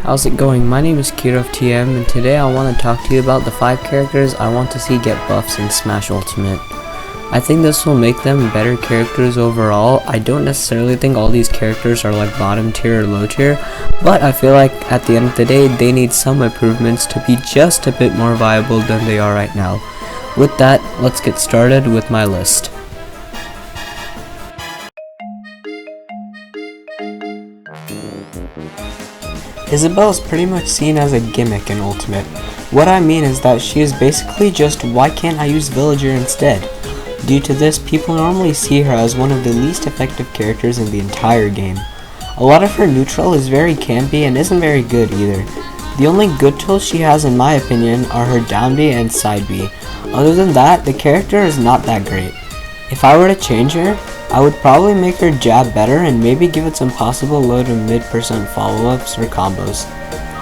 How's it going? My name is KiravTM, and today I want to talk to you about the 5 characters I want to see get buffs in Smash Ultimate. I think this will make them better characters overall. I don't necessarily think all these characters are like bottom tier or low tier, but I feel like at the end of the day they need some improvements to be just a bit more viable than they are right now. With that, let's get started with my list. Isabelle is pretty much seen as a gimmick in Ultimate. What I mean is that she is basically just why can't I use Villager instead? Due to this, people normally see her as one of the least effective characters in the entire game. A lot of her neutral is very campy and isn't very good either. The only good tools she has in my opinion are her down B and side B. Other than that, the character is not that great. If I were to change her, I would probably make her jab better and maybe give it some possible low to mid % follow-ups or combos.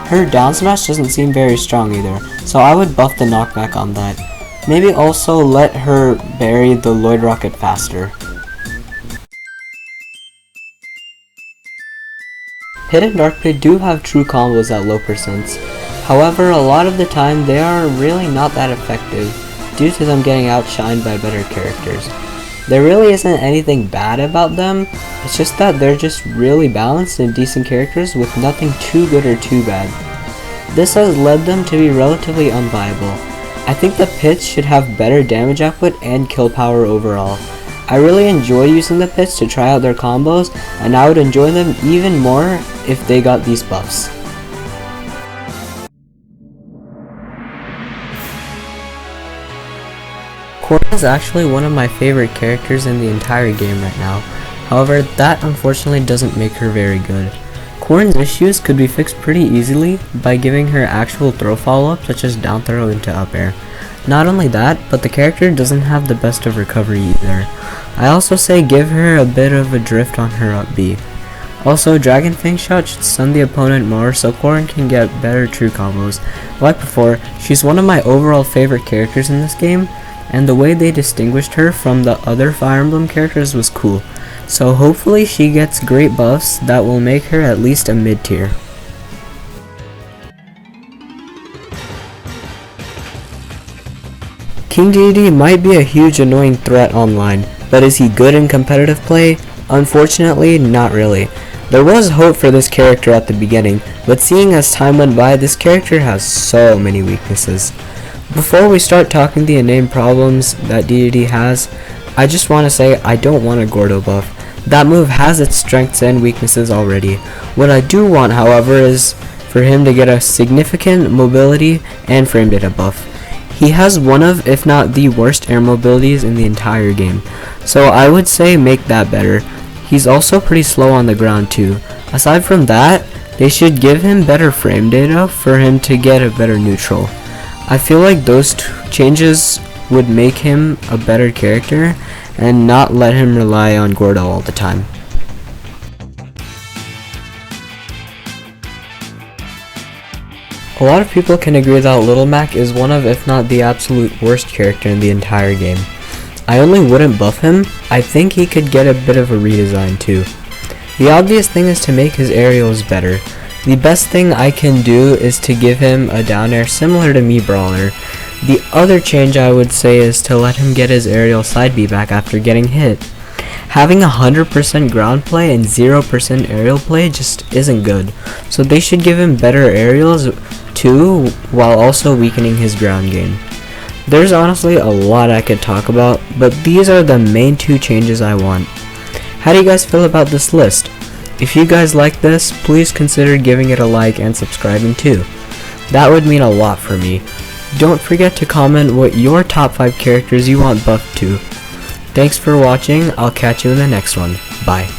Her down smash doesn't seem very strong either, so I would buff the knockback on that. Maybe also let her bury the Lloyd Rocket faster. Hit and Dark Play do have true combos at low %. However, a lot of the time they are really not that effective due to them getting outshined by better characters. There really isn't anything bad about them, it's just that they're just really balanced and decent characters with nothing too good or too bad. This has led them to be relatively unviable. I think the pits should have better damage output and kill power overall. I really enjoy using the pits to try out their combos, and I would enjoy them even more if they got these buffs. Corvus is actually one of my favorite characters in the entire game right now. However, that unfortunately doesn't make her very good. Corrin's issues could be fixed pretty easily by giving her actual throw follow-up such as down throw into up air. Not only that, but the character doesn't have the best of recovery either. I also say give her a bit of a drift on her up B. Also, Dragon Fang Shot should stun the opponent more so Corrin can get better true combos. Like before, she's one of my overall favorite characters in this game, and the way they distinguished her from the other Fire Emblem characters was cool. So hopefully she gets great buffs that will make her at least a mid tier. King Dedede might be a huge annoying threat online, but is he good in competitive play? Unfortunately, not really. There was hope for this character at the beginning, but seeing as time went by, this character has so many weaknesses. Before we start talking the inane problems that Dedede has, I just want to say I don't want a Gordo buff. That move has its strengths and weaknesses already. What I do want, however, is for him to get a significant mobility and frame data buff. He has one of, if not the worst air mobilities in the entire game, so I would say make that better. He's also pretty slow on the ground too. Aside from that, they should give him better frame data for him to get a better neutral. I feel like those changes would make him a better character and not let him rely on Gordo all the time. A lot of people can agree that Little Mac is one of, if not the absolute worst character in the entire game. I only wouldn't buff him. I think he could get a bit of a redesign too. The obvious thing is to make his aerials better. The best thing I can do is to give him a down air similar to Me Brawler. The other change I would say is to let him get his aerial side B back after getting hit. Having 100% ground play and 0% aerial play just isn't good, so they should give him better aerials too while also weakening his ground game. There's honestly a lot I could talk about, but these are the main 2 changes I want. How do you guys feel about this list? If you guys like this, please consider giving it a like and subscribing too. That would mean a lot for me. Don't forget to comment what your top 5 characters you want buffed to. Thanks for watching, I'll catch you in the next one. Bye.